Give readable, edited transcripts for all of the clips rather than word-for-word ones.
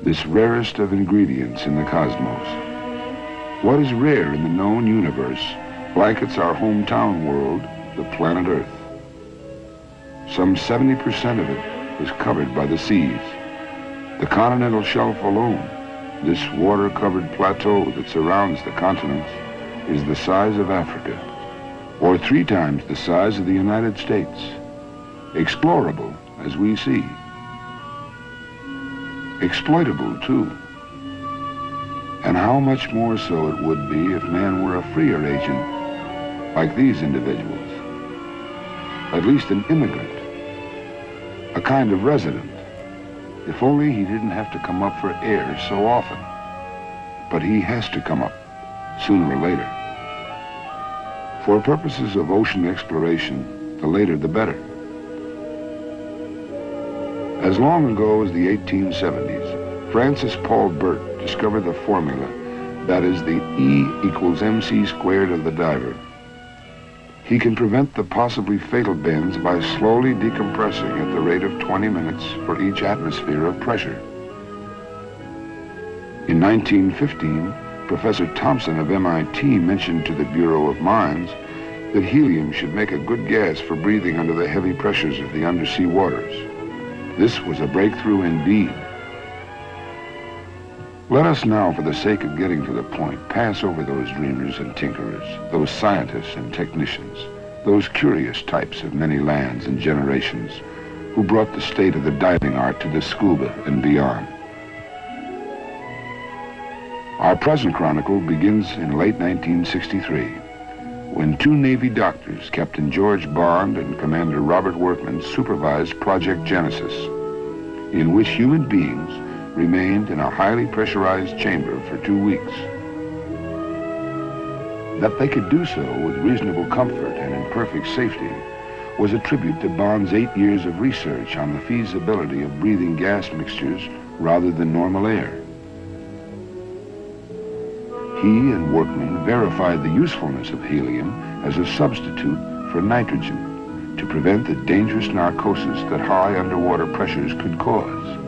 this rarest of ingredients in the cosmos. What is rare in the known universe blankets our hometown world, the planet Earth. Some 70% of it is covered by the seas. The continental shelf alone, this water-covered plateau that surrounds the continents, is the size of Africa, or 3 times the size of the United States. Explorable, as we see. Exploitable, too. And how much more so it would be if man were a freer agent, like these individuals. At least an immigrant, a kind of resident. If only he didn't have to come up for air so often. But he has to come up, sooner or later. For purposes of ocean exploration, the later the better. As long ago as the 1870s, Francis Paul Burt discovered the formula that is the E equals mc squared of the diver. He can prevent the possibly fatal bends by slowly decompressing at the rate of 20 minutes for each atmosphere of pressure. In 1915, Professor Thompson of MIT mentioned to the Bureau of Mines that helium should make a good gas for breathing under the heavy pressures of the undersea waters. This was a breakthrough indeed. Let us now, for the sake of getting to the point, pass over those dreamers and tinkerers, those scientists and technicians, those curious types of many lands and generations who brought the state of the diving art to the scuba and beyond. Our present chronicle begins in late 1963, when 2 Navy doctors, Captain George Bond and Commander Robert Workman, supervised Project Genesis, in which human beings remained in a highly pressurized chamber for 2 weeks. That they could do so with reasonable comfort and in perfect safety was a tribute to Bond's 8 years of research on the feasibility of breathing gas mixtures rather than normal air. He and Workman verified the usefulness of helium as a substitute for nitrogen to prevent the dangerous narcosis that high underwater pressures could cause.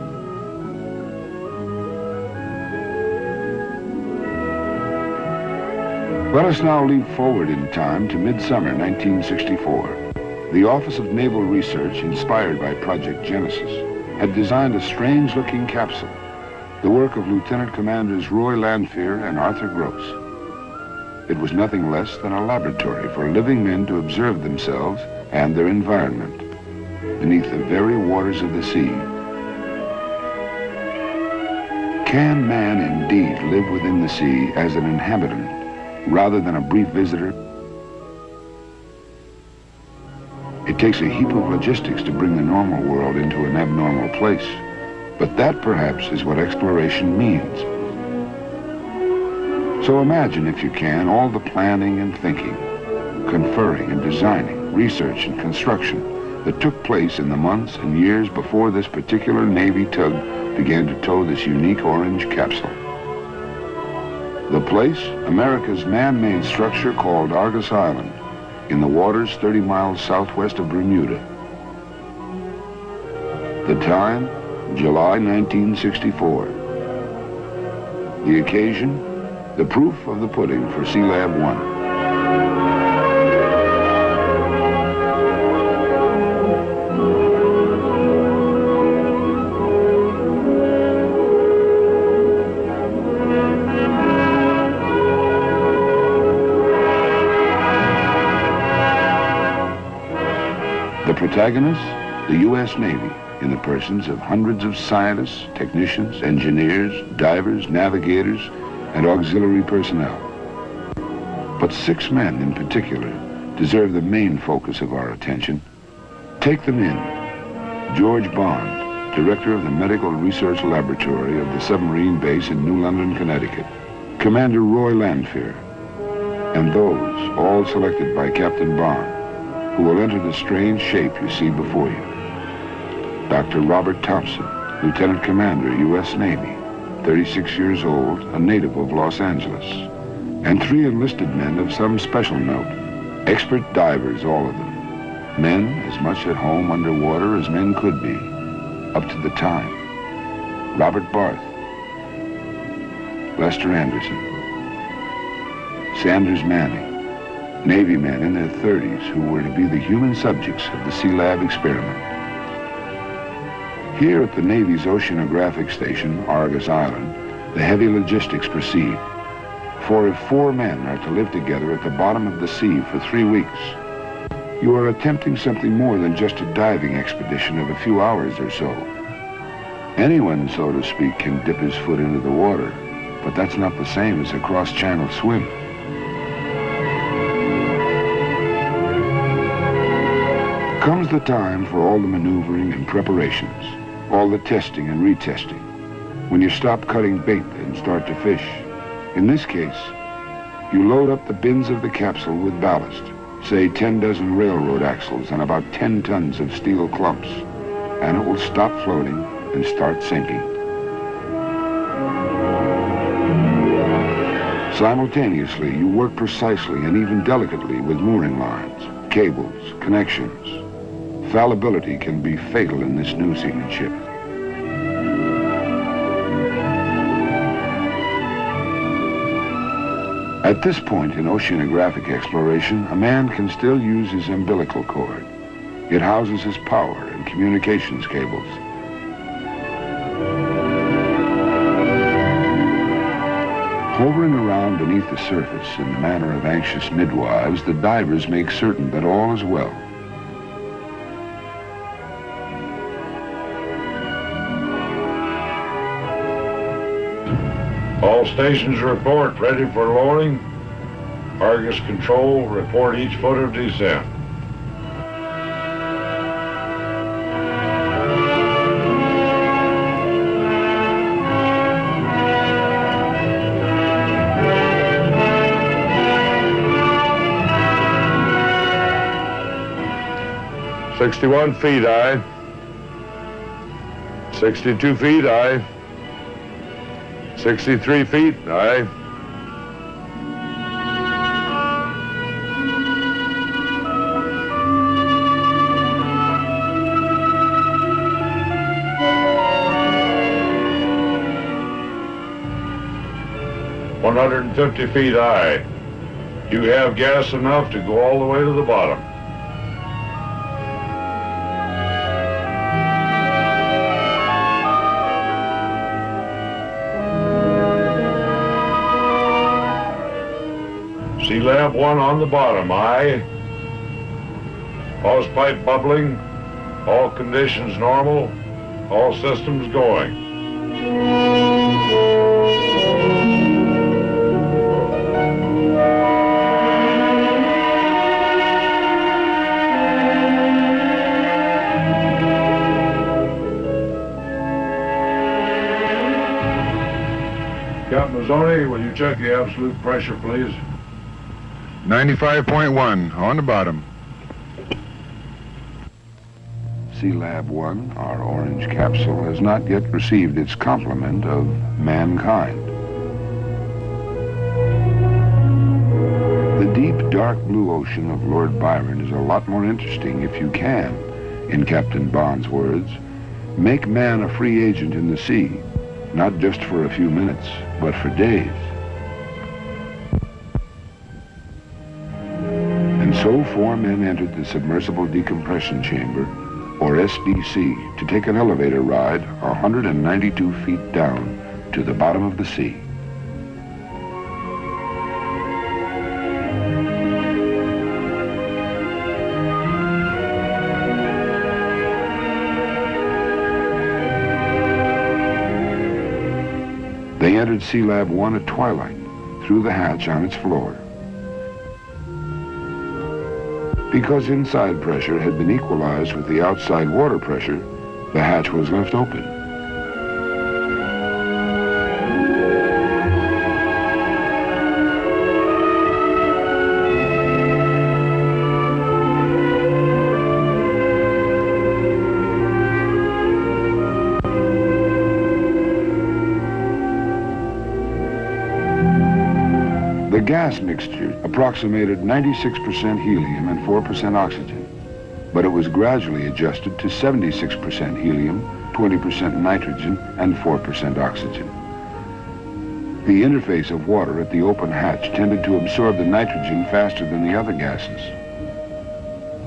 Let us now leap forward in time to midsummer 1964. The Office of Naval Research, inspired by Project Genesis, had designed a strange-looking capsule, the work of Lieutenant Commanders Roy Lanphier and Arthur Gross. It was nothing less than a laboratory for living men to observe themselves and their environment beneath the very waters of the sea. Can man indeed live within the sea as an inhabitant rather than a brief visitor? It takes a heap of logistics to bring the normal world into an abnormal place. But that, perhaps, is what exploration means. So imagine, if you can, all the planning and thinking, conferring and designing, research and construction that took place in the months and years before this particular Navy tug began to tow this unique orange capsule. The place, America's man-made structure called Argus Island, in the waters 30 miles southwest of Bermuda. The time, July 1964. The occasion, the proof of the pudding for Sealab I. The protagonists, the U.S. Navy, in the persons of hundreds of scientists, technicians, engineers, divers, navigators, and auxiliary personnel. But 6 men in particular deserve the main focus of our attention. Take them in. George Bond, director of the Medical Research Laboratory of the submarine base in New London, Connecticut. Commander Roy Lanphier, and those all selected by Captain Bond, who will enter the strange shape you see before you. Dr. Robert Thompson, Lieutenant Commander, U.S. Navy, 36 years old, a native of Los Angeles. And 3 enlisted men of some special note. Expert divers, all of them. Men as much at home underwater as men could be, up to the time. Robert Barth, Lester Anderson. Sanders Manning, Navy men in their 30s who were to be the human subjects of the Sealab experiment. Here at the Navy's oceanographic station, Argus Island, the heavy logistics proceed. For if 4 men are to live together at the bottom of the sea for 3 weeks, you are attempting something more than just a diving expedition of a few hours or so. Anyone, so to speak, can dip his foot into the water, but that's not the same as a cross-channel swim. Comes the time for all the maneuvering and preparations, all the testing and retesting, when you stop cutting bait and start to fish. In this case, you load up the bins of the capsule with ballast, say 10 dozen railroad axles and about 10 tons of steel clumps, and it will stop floating and start sinking. Simultaneously, you work precisely and even delicately with mooring lines, cables, connections. Fallibility can be fatal in this new seamanship. At this point in oceanographic exploration, a man can still use his umbilical cord. It houses his power and communications cables. Hovering around beneath the surface in the manner of anxious midwives, the divers make certain that all is well. All stations report ready for lowering. Argus Control, report each foot of descent. "61 feet, aye. 62 feet, aye. 63 feet, aye. "150 feet, aye. You have gas enough to go all the way to the bottom." Sealab 1 on the bottom, aye. Hose pipe bubbling, all conditions normal, all systems going. Captain Mazzoni, will you check the absolute pressure, please? 95.1 on the bottom. Sealab 1, our orange capsule, has not yet received its complement of mankind. The deep, dark blue ocean of Lord Byron is a lot more interesting if you can, in Captain Bond's words, make man a free agent in the sea, not just for a few minutes, but for days. And so 4 men entered the submersible decompression chamber, or SDC, to take an elevator ride 192 feet down to the bottom of the sea. They entered Sealab 1 at twilight, through the hatch on its floor. Because inside pressure had been equalized with the outside water pressure, the hatch was left open. The gas mixture approximated 96% helium and 4% oxygen, but it was gradually adjusted to 76% helium, 20% nitrogen, and 4% oxygen. The interface of water at the open hatch tended to absorb the nitrogen faster than the other gases.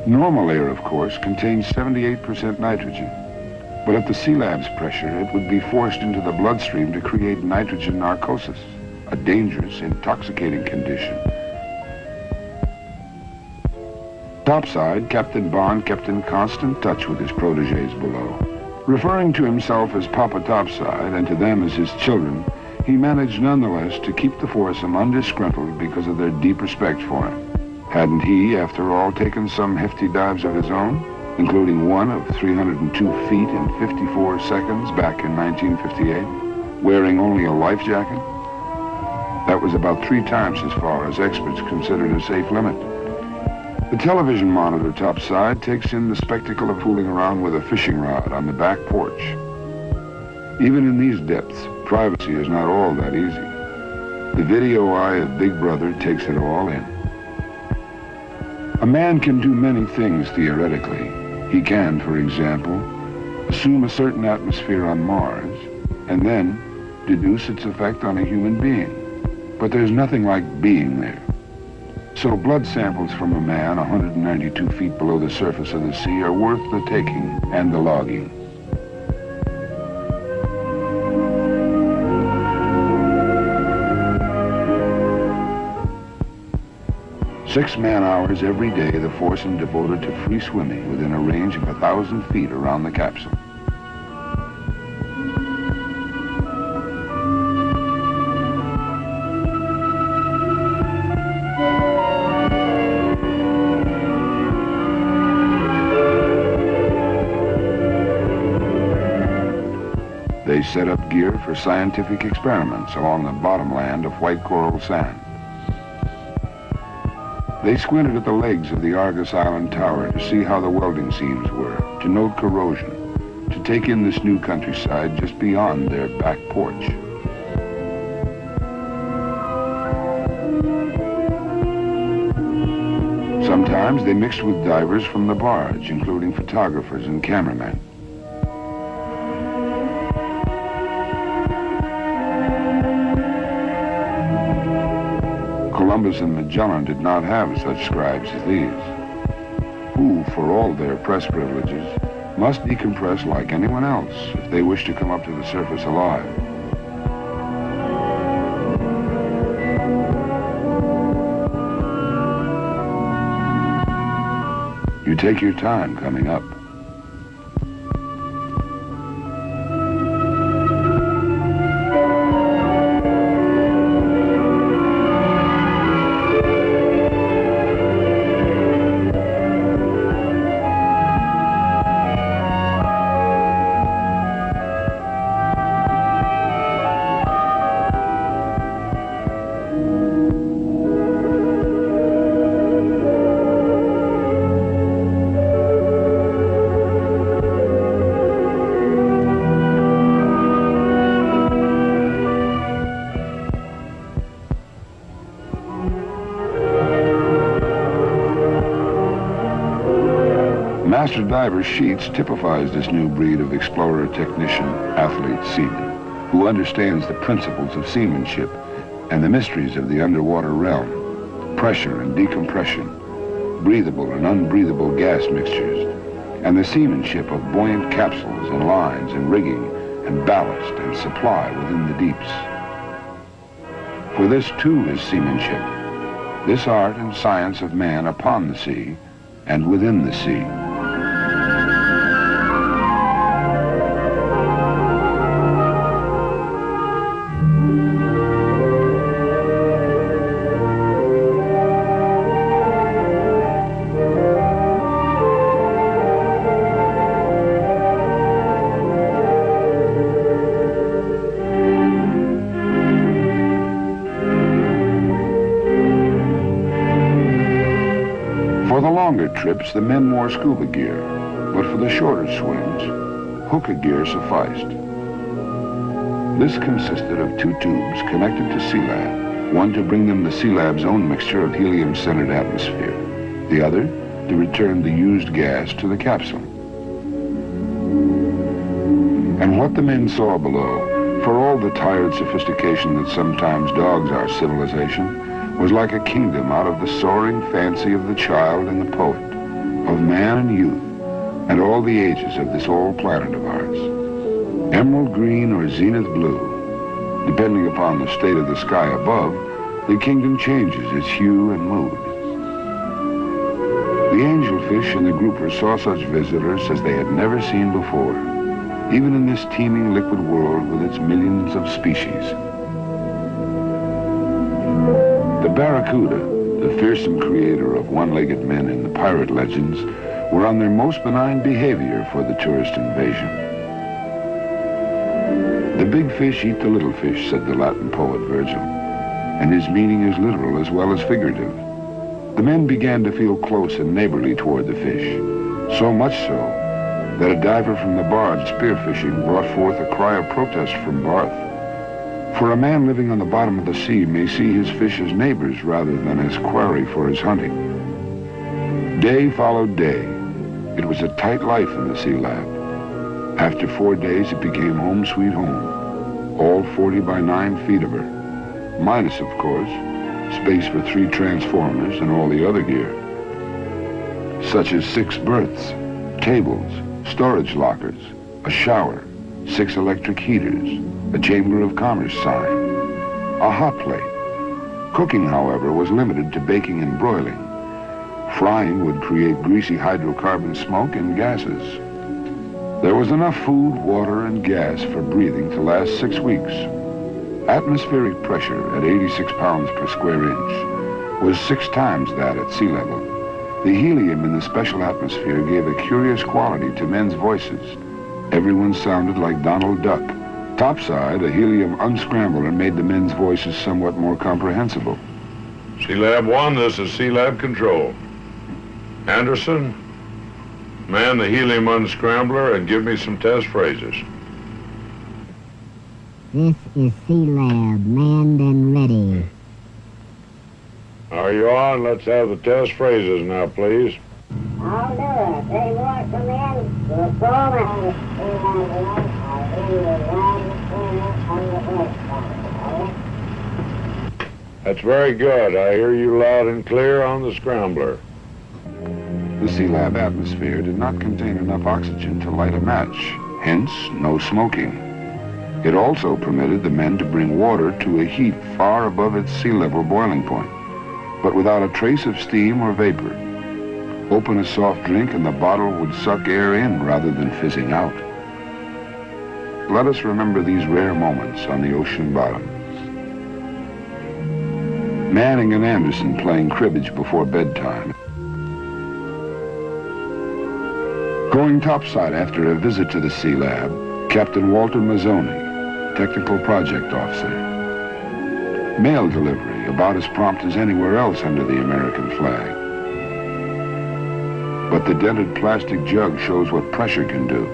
Normal air, of course, contains 78% nitrogen, but at the Sealab's pressure, it would be forced into the bloodstream to create nitrogen narcosis, a dangerous, intoxicating condition. Topside, Captain Bond kept in constant touch with his protégés below. Referring to himself as Papa Topside and to them as his children, he managed nonetheless to keep the foursome undisgruntled because of their deep respect for him. Hadn't he, after all, taken some hefty dives of his own, including one of 302 feet in 54 seconds back in 1958, wearing only a life jacket? That was about 3 times as far as experts considered a safe limit. The television monitor topside takes in the spectacle of fooling around with a fishing rod on the back porch. Even in these depths, privacy is not all that easy. The video eye of Big Brother takes it all in. A man can do many things theoretically. He can, for example, assume a certain atmosphere on Mars and then deduce its effect on a human being. But there's nothing like being there. So blood samples from a man 192 feet below the surface of the sea are worth the taking and the logging. Six man-hours every day the foursome devoted to free swimming within a range of 1,000 feet around the capsule. They set up gear for scientific experiments along the bottom land of white coral sand. They squinted at the legs of the Argus Island Tower to see how the welding seams were, to note corrosion, to take in this new countryside just beyond their back porch. Sometimes they mixed with divers from the barge, including photographers and cameramen. Columbus and Magellan did not have such scribes as these, who, for all their press privileges, must decompress like anyone else if they wish to come up to the surface alive. You take your time coming up. Master Diver Sheets typifies this new breed of explorer, technician, athlete, seaman, who understands the principles of seamanship and the mysteries of the underwater realm, pressure and decompression, breathable and unbreathable gas mixtures, and the seamanship of buoyant capsules and lines and rigging and ballast and supply within the deeps. For this too is seamanship, this art and science of man upon the sea and within the sea. For the longer trips, the men wore scuba gear, but for the shorter swims, hookah gear sufficed. This consisted of 2 tubes connected to Sealab, one to bring them the Sealab's own mixture of helium-centered atmosphere, the other to return the used gas to the capsule. And what the men saw below For all the tired sophistication that sometimes dogs our civilization, was like a kingdom out of the soaring fancy of the child and the poet, of man and youth, and all the ages of this old planet of ours. Emerald green or zenith blue, depending upon the state of the sky above, the kingdom changes its hue and mood. The angelfish and the grouper saw such visitors as they had never seen before, even in this teeming liquid world with its millions of species. The barracuda, the fearsome creator of one-legged men in the pirate legends, were on their most benign behavior for the tourist invasion. The big fish eat the little fish, said the Latin poet Virgil, and his meaning is literal as well as figurative. The men began to feel close and neighborly toward the fish, so much so that a diver from the barge spearfishing brought forth a cry of protest from Barth. For a man living on the bottom of the sea may see his fish as neighbors rather than as quarry for his hunting. Day followed day. It was a tight life in the Sealab. After 4 days, it became home sweet home. All 40 by 9 feet of her. Minus, of course, space for 3 transformers and all the other gear, such as 6 berths, tables, storage lockers, a shower, 6 electric heaters, a Chamber of Commerce sign, a hot plate. Cooking, however, was limited to baking and broiling. Frying would create greasy hydrocarbon smoke and gases. There was enough food, water, and gas for breathing to last 6 weeks. Atmospheric pressure at 86 pounds per square inch was 6 times that at sea level. The helium in the special atmosphere gave a curious quality to men's voices. Everyone sounded like Donald Duck. Topside, a helium unscrambler made the men's voices somewhat more comprehensible. Sealab 1, this is Sealab Control. Anderson, man the helium unscrambler and give me some test phrases. This is Sealab, manned and ready. Are you on? Let's have the test phrases now, please. I'll do it. They want come in. We'll call it. That's very good. I hear you loud and clear on the scrambler. The Sealab atmosphere did not contain enough oxygen to light a match, hence no smoking. It also permitted the men to bring water to a heat far above its sea level boiling point, but without a trace of steam or vapor. Open a soft drink and the bottle would suck air in rather than fizzing out. Let us remember these rare moments on the ocean bottom. Manning and Anderson playing cribbage before bedtime. Going topside after a visit to the Sealab, Captain Walter Mazzoni, Technical Project Officer. Mail delivery, about as prompt as anywhere else under the American flag. But the dented plastic jug shows what pressure can do.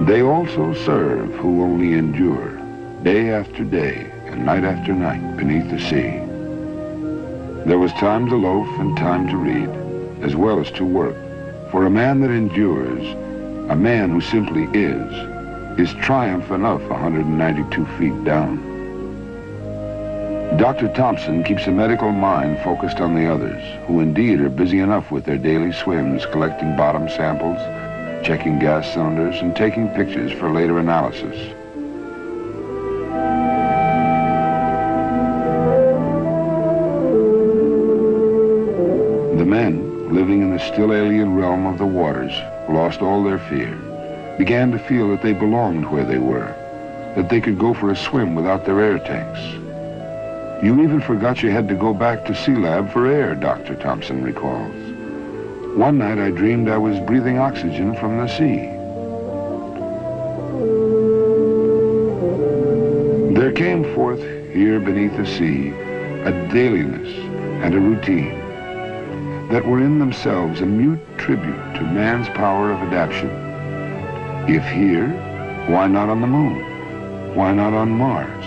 They also serve who only endure, day after day and night after night beneath the sea. There was time to loaf and time to read, as well as to work. For a man that endures, a man who simply is triumph enough 192 feet down. Dr. Thompson keeps a medical mind focused on the others, who indeed are busy enough with their daily swims, collecting bottom samples, checking gas cylinders, and taking pictures for later analysis. The men, living in the still alien realm of the waters, lost all their fear, began to feel that they belonged where they were, that they could go for a swim without their air tanks. You even forgot you had to go back to Sealab for air, Dr. Thompson recalls. One night I dreamed I was breathing oxygen from the sea. There came forth here beneath the sea a dailiness and a routine that were in themselves a mute tribute to man's power of adaptation. If here, why not on the moon? Why not on Mars?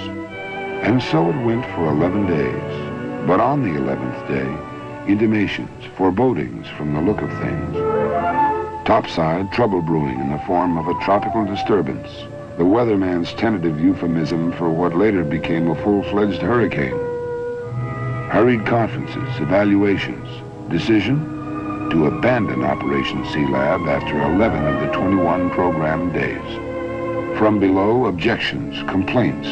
And so it went for 11 days. But on the 11th day, intimations, forebodings from the look of things. Topside, trouble brewing in the form of a tropical disturbance. the weatherman's tentative euphemism for what later became a full-fledged hurricane. Hurried conferences, evaluations, decision to abandon Operation Sealab after 11 of the 21 programmed days. From below, objections, complaints,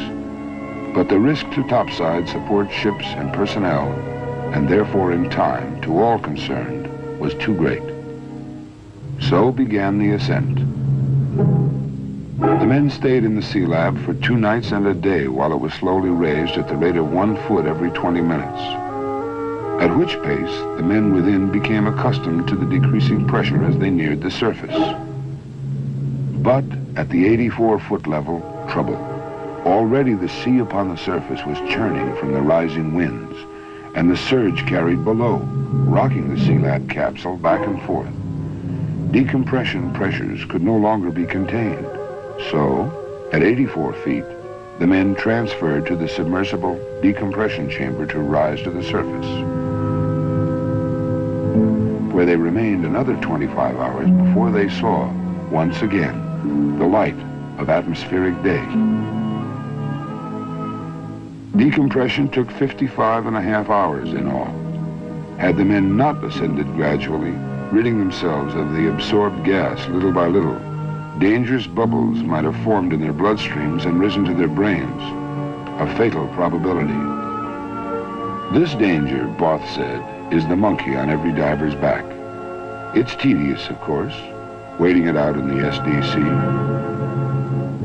but the risk to topside support ships and personnel, and therefore in time to all concerned, was too great. So began the ascent. The men stayed in the Sealab for 2 nights and a day while it was slowly raised at the rate of 1 foot every 20 minutes, at which pace the men within became accustomed to the decreasing pressure as they neared the surface. But at the 84-foot level, trouble. Already the sea upon the surface was churning from the rising winds, and the surge carried below, rocking the Sealab capsule back and forth. Decompression pressures could no longer be contained. So, at 84 feet, the men transferred to the submersible decompression chamber to rise to the surface, where they remained another 25 hours before they saw, once again, the light of atmospheric day. Decompression took 55.5 hours in all. Had the men not ascended gradually, ridding themselves of the absorbed gas little by little, dangerous bubbles might have formed in their bloodstreams and risen to their brains, a fatal probability. This danger, Both said, is the monkey on every diver's back. It's tedious, of course, waiting it out in the SDC.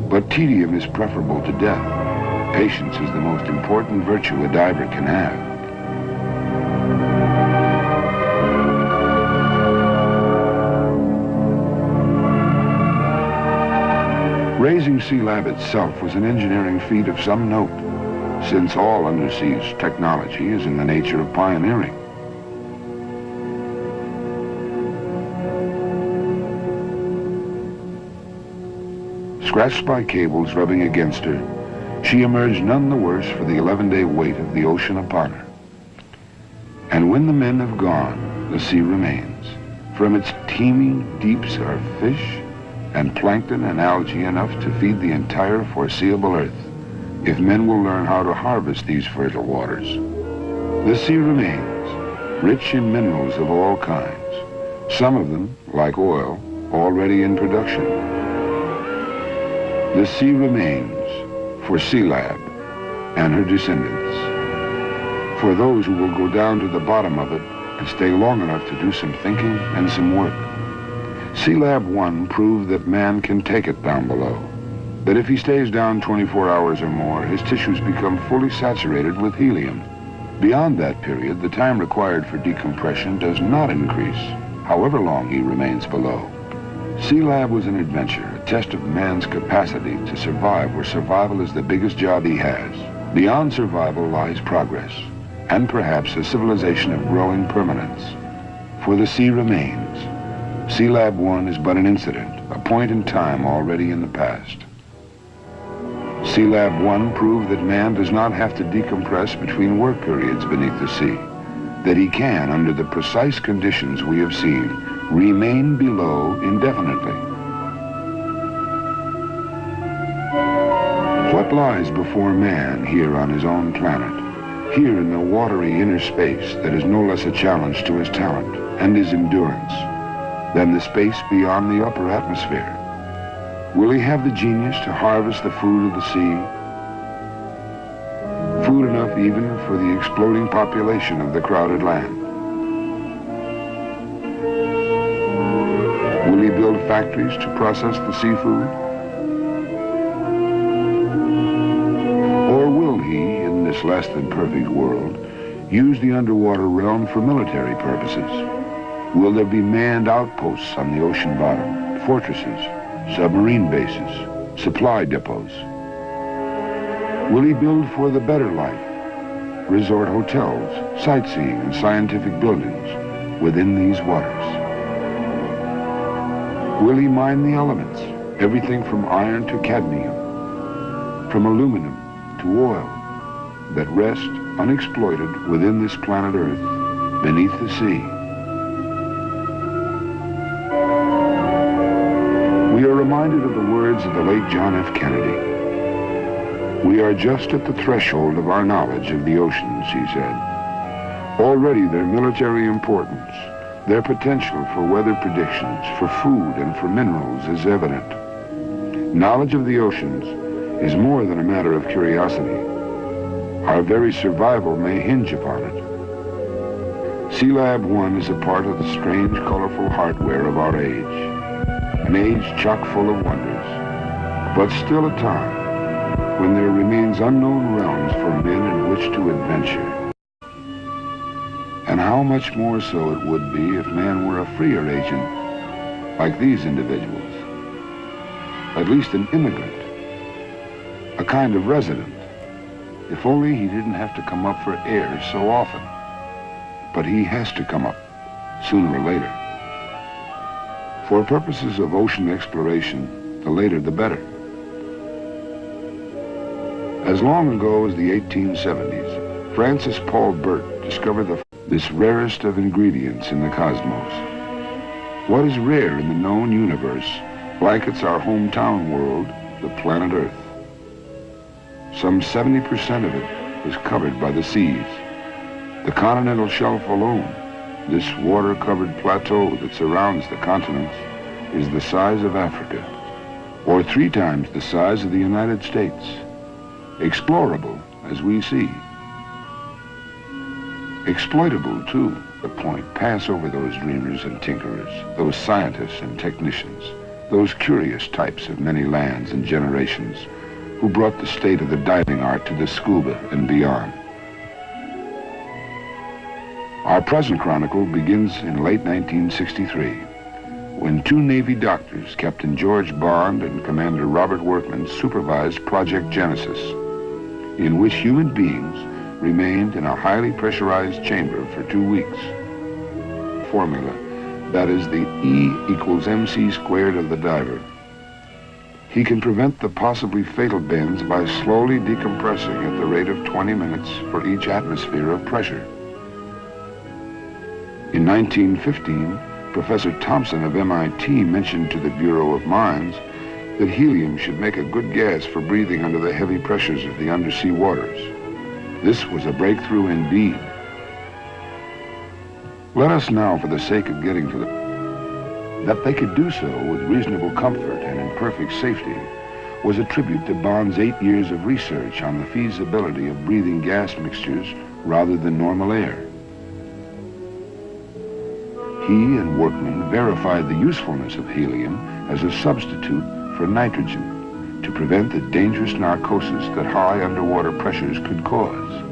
But tedium is preferable to death. Patience is the most important virtue a diver can have. Raising Sealab itself was an engineering feat of some note, since all undersea technology is in the nature of pioneering. Scratched by cables rubbing against her, she emerged none the worse for the 11-day weight of the ocean upon her. And when the men have gone, the sea remains. From its teeming deeps are fish and plankton and algae enough to feed the entire foreseeable earth, if men will learn how to harvest these fertile waters. The sea remains, rich in minerals of all kinds, some of them, like oil, already in production. The sea remains for Sealab and her descendants, for those who will go down to the bottom of it and stay long enough to do some thinking and some work. Sealab I proved that man can take it down below, that if he stays down 24 hours or more, his tissues become fully saturated with helium. Beyond that period, the time required for decompression does not increase, however long he remains below. Sealab was an adventure, a test of man's capacity to survive where survival is the biggest job he has. Beyond survival lies progress, and perhaps a civilization of growing permanence. For the sea remains. Sealab I is but an incident, a point in time already in the past. Sealab I proved that man does not have to decompress between work periods beneath the sea, that he can, under the precise conditions we have seen, remain below indefinitely. What lies before man here on his own planet, here in the watery inner space that is no less a challenge to his talent and his endurance than the space beyond the upper atmosphere? Will he have the genius to harvest the food of the sea? Food enough even for the exploding population of the crowded land. Will he build factories to process the seafood? Or will he, in this less than perfect world, use the underwater realm for military purposes? Will there be manned outposts on the ocean bottom, fortresses, submarine bases, supply depots? Will he build for the better life, resort hotels, sightseeing, and scientific buildings within these waters? Will he mine the elements, everything from iron to cadmium, from aluminum to oil, that rest unexploited within this planet Earth, beneath the sea? We are reminded of the words of the late John F. Kennedy. "We are just at the threshold of our knowledge of the oceans," he said. "Already their military importance, their potential for weather predictions, for food and for minerals is evident. Knowledge of the oceans is more than a matter of curiosity. Our very survival may hinge upon it. Sealab I is a part of the strange, colorful hardware of our age, an age chock full of wonders, but still a time when there remains unknown realms for men in which to adventure. And how much more so it would be if man were a freer agent, like these individuals. At least an immigrant, a kind of resident. If only he didn't have to come up for air so often. But he has to come up, sooner or later. For purposes of ocean exploration, the later the better. As long ago as the 1870s, Francis Paul Burt discovered this rarest of ingredients in the cosmos. What is rare in the known universe blankets our hometown world, the planet Earth. Some 70% of it is covered by the seas. The continental shelf alone, this water-covered plateau that surrounds the continents, is the size of Africa, or 3 times the size of the United States. Explorable, as we see. Exploitable, too. The point. Pass over those dreamers and tinkerers, those scientists and technicians, those curious types of many lands and generations who brought the state of the diving art to the scuba and beyond. Our present chronicle begins in late 1963, when 2 Navy doctors, Captain George Bond and Commander Robert Workman, supervised Project Genesis, in which human beings remained in a highly pressurized chamber for 2 weeks. Formula, that is the E equals MC squared of the diver. He can prevent the possibly fatal bends by slowly decompressing at the rate of 20 minutes for each atmosphere of pressure. In 1915, Professor Thompson of MIT mentioned to the Bureau of Mines that helium should make a good gas for breathing under the heavy pressures of the undersea waters. This was a breakthrough indeed. Let us now, for the sake of getting to that they could do so with reasonable comfort and in perfect safety was a tribute to Bond's 8 years of research on the feasibility of breathing gas mixtures rather than normal air. He and Workman verified the usefulness of helium as a substitute for nitrogen to prevent the dangerous narcosis that high underwater pressures could cause.